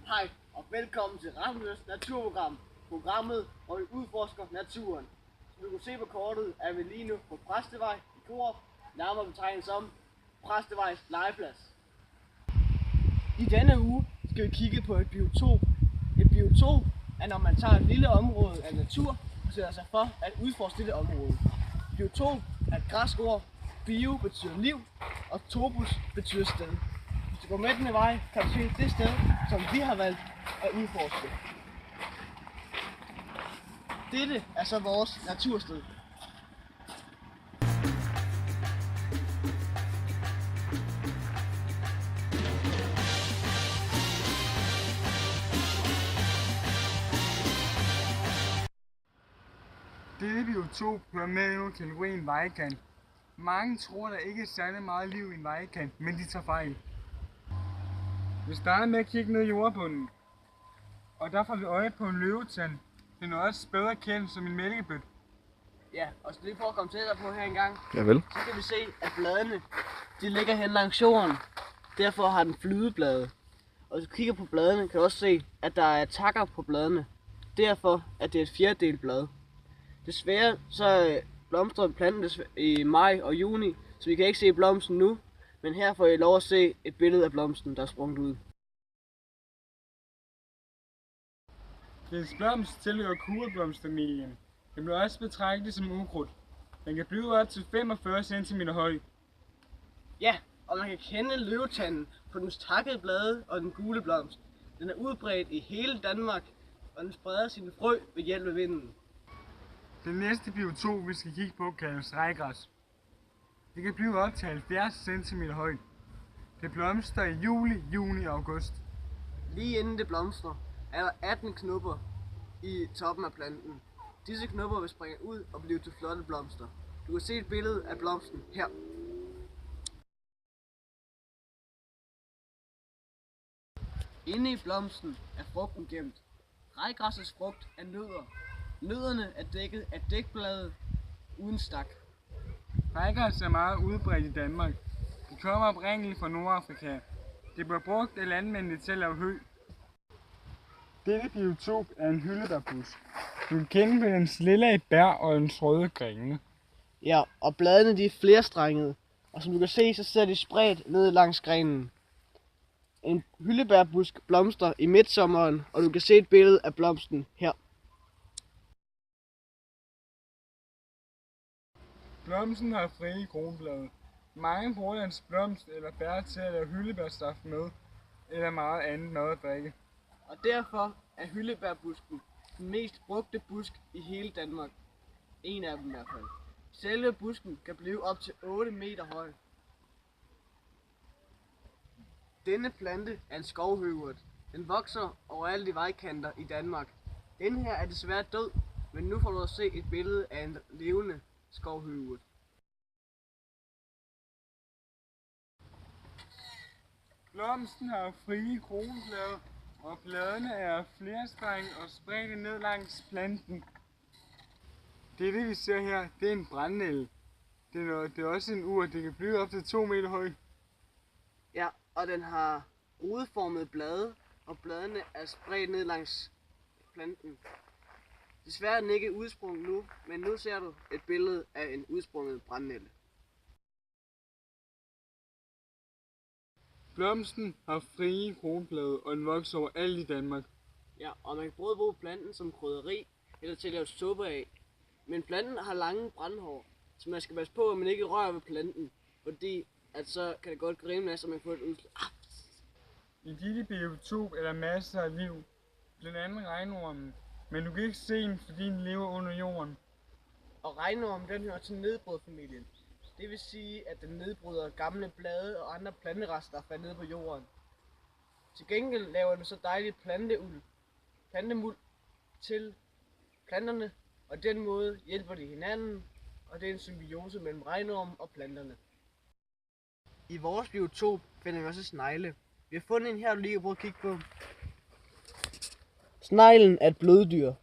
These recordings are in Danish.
Hej og velkommen til Rasmus' naturprogram. Programmet, hvor vi udforsker naturen. Som du kan se på kortet, er vi lige nu på Præstevej i Korup, nærmere betegnet som Præstevejs legeplads. I denne uge skal vi kigge på et biotop. Et biotop er, når man tager et lille område af natur og sætter sig for at udforske dette område. Biotop er et græsk ord. Bio betyder liv, og topos betyder sted. Hvis du går med denne vej, kan du se det sted, som vi har valgt at udforske. Dette er så vores natursted. Dette biotop hører med under kategorien vejkant. Mange tror, der ikke er særlig meget liv i en vejkant, men de tager fejl. Vi starter med at kigge ned i jordbunden, og der får vi øje på en løvetand. Den er også bedre kendt som en mælkebøtte. Ja, og så lige prøve at komme tættere på her engang. Javel. Så kan vi se, at bladene de ligger hen langs jorden. Derfor har den flydeblade. Og hvis du kigger på bladene, kan du også se, at der er takker på bladene. Derfor at det er et fjerdedelt blad. Desværre så blomstrer planten i maj og juni, så vi kan ikke se blomsten nu. Men her får I lov at se et billede af blomsten, der er sprunget ud. Dens blomst tilhører kurblomstfamilien. Den bliver også betragtet som ukrudt. Den kan blive op til 45 cm høj. Ja, og man kan kende løvetanden på dens takkede blade og den gule blomst. Den er udbredt i hele Danmark, og den spreder sine frø ved hjælp af vinden. Den næste biotop, vi skal kigge på, kaldes rejgræs. Det kan blive op til 70 cm højt. Det blomstrer i juli, juni og august. Lige inden det blomstrer, er der 18 knopper i toppen af planten. Disse knopper vil springe ud og blive til flotte blomster. Du kan se et billede af blomsten her. Inde i blomsten er frugten gemt. Rejgræssets frugt er nødder. Nødderne er dækket af dækblade uden stak. Rejgræs er meget udbredt i Danmark. De kommer oprindeligt fra Nordafrika. Det bliver brugt af landmændene til at lave hø. Dette biotop er en hyldebærbusk. Du kan kende på dens lilla bær og dens røde grene. Ja, og bladene de er flerstrengede, og som du kan se, så sidder de spredt ned langs grenen. En hyldebærbusk blomstrer i midtsommeren, og du kan se et billede af blomsten her. Blomsten har frie kronblade. Mange bruger dens blomst eller bær til at lave hyldebærsaft med, eller meget andet mad at drikke. Og derfor er hyldebærbusken den mest brugte busk i hele Danmark. En af dem i hvert fald. Selve busken kan blive op til 8 meter høj. Denne plante er en skovhøvert. Den vokser overalt i vejkanter i Danmark. Denne her er desværre død, men nu får du at se et billede af en levende skovhøvert. Blomsten har frie kronblade, og bladene er flerstrengede og spredte ned langs planten. Det vi ser her, det er en brændenælde. Det er også en ur, det kan blive op til 2 meter høj. Ja, og den har rudeformede blade, og bladene er spredt ned langs planten. Desværre er den ikke udsprunget nu, men nu ser du et billede af en udsprunget brændenælde. Blomsten har frie kronblade, og den vokser overalt i Danmark. Ja, og man kan både bruge planten som krydderi eller til at lave suppe af. Men planten har lange brandhår, så man skal passe på, at man ikke rører ved planten, fordi at så kan det godt grine af, så man får et udslag. I dette biotop er der masser af liv, blandt andet regnormen, men du kan ikke se den, fordi den lever under jorden. Og regnormen den hører til nedbrudfamilien. Det vil sige, at den nedbryder gamle blade og andre planterester, der falder ned på jorden. Til gengæld laver den så dejligt plantemuld til planterne, og den måde hjælper de hinanden, og det er en symbiose mellem regnormen og planterne. I vores biotop finder vi også snegle. Vi har fundet en her, du lige kan prøve at kigge på. Sneglen er et bløddyr.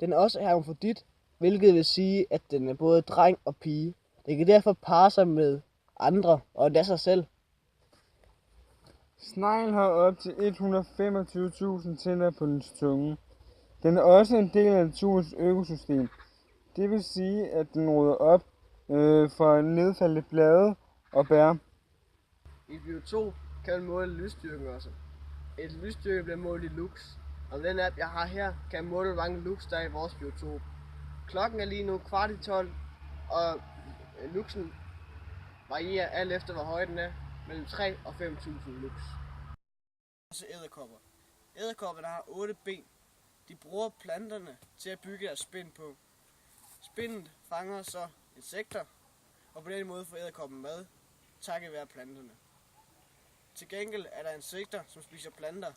Den er også hermafrodit, hvilket vil sige, at den er både dreng og pige. Den kan derfor parre sig med andre og endda sig selv. Sneglen har op til 125.000 tænder på dens tunge. Den er også en del af naturens økosystem. Det vil sige, at den rydder op for nedfaldte blade og bær. I biotop kan man måle lysstyrken også. Et lysstyrke bliver målt i lux, og den app jeg har her kan måle hvor mange lux der er i vores biotop. Klokken er lige nu 11:15, og luxen varierer alt efter hvor høj den er, mellem 3 og 5.000 lux. Også edderkopper. Edderkopper der har 8 ben. De bruger planterne til at bygge deres spind på. Spindet fanger så insekter, og på den måde får edderkoppen mad, takket være planterne. Til gengæld er der insekter, som spiser planter,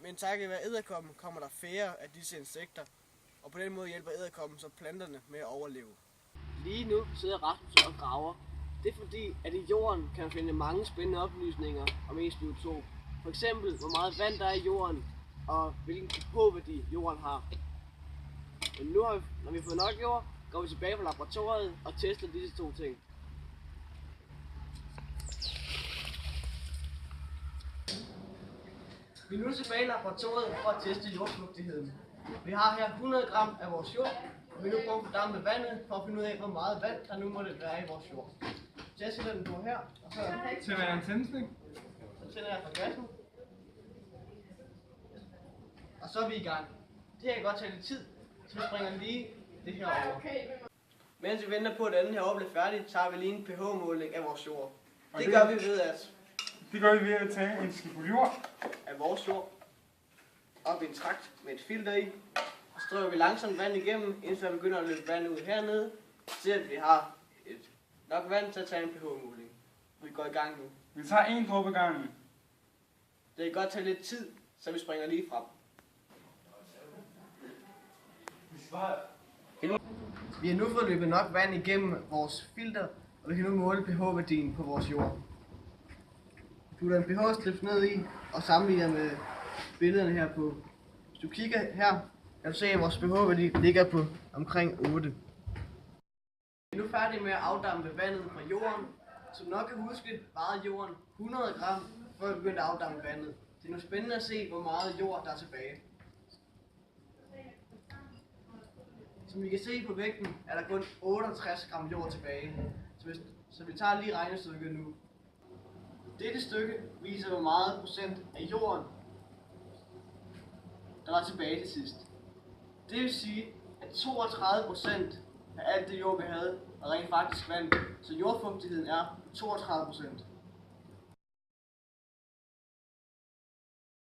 men takket være edderkoppen kommer der færre af disse insekter, og på den måde hjælper edderkoppen så planterne med at overleve. Lige nu sidder Rasmus og graver. Det er fordi, at i jorden kan man finde mange spændende oplysninger om ens biotop. For eksempel, hvor meget vand der er i jorden, og hvilken pH-værdi jorden har. Men nu når vi har fået nok jord, går vi tilbage på laboratoriet og tester disse to ting. Vi er nu tilbage i laboratoriet for at teste jordfugtigheden. Vi har her 100 gram af vores jord, og vi nu prøver at fordampe vandet for at finde ud af, hvor meget vand der nu må det være i vores jord. Så jeg sætter den på her, og så Tænder jeg en tændstik? Så tænder jeg for gassen. Og så er vi i gang. Det her kan godt tage lidt tid, så vi springer lige det her over. Mens vi venter på, at den her år bliver færdig, tager vi lige en pH-måling af vores jord. Det gør vi ved at ved at tage en skibfuld jord af vores jord op i en trakt med et filter i. Og så strøver vi langsomt vand igennem, indtil der begynder at løbe vand ud hernede, til at vi har nok vand til at tage en pH-måling. Vi går i gang nu. Vi tager en dråbe ad gangen. Det kan godt tage lidt tid, så vi springer lige frem. Vi har nu fået løbet nok vand igennem vores filter, og vi kan nu måle pH-værdien på vores jord. Vi putter en pH-strips ned i og sammenligner med billederne her på. Hvis du kigger her, kan du se, at vores pH-værdi ligger på omkring 8. Vi er nu færdige med at afdampe vandet fra jorden. Som nok kan huske, vejede jorden 100 gram, før vi begyndte at afdampe vandet. Det er nu spændende at se, hvor meget jord der er tilbage. Som vi kan se på vægten, er der kun 68 gram jord tilbage. Så vi tager lige regnestykket nu. Dette stykke viser, hvor meget procent af jorden, der var tilbage til sidst. Det vil sige, at 32% af alt det jord, vi havde, er rent faktisk vand, så jordfugtigheden er 32%.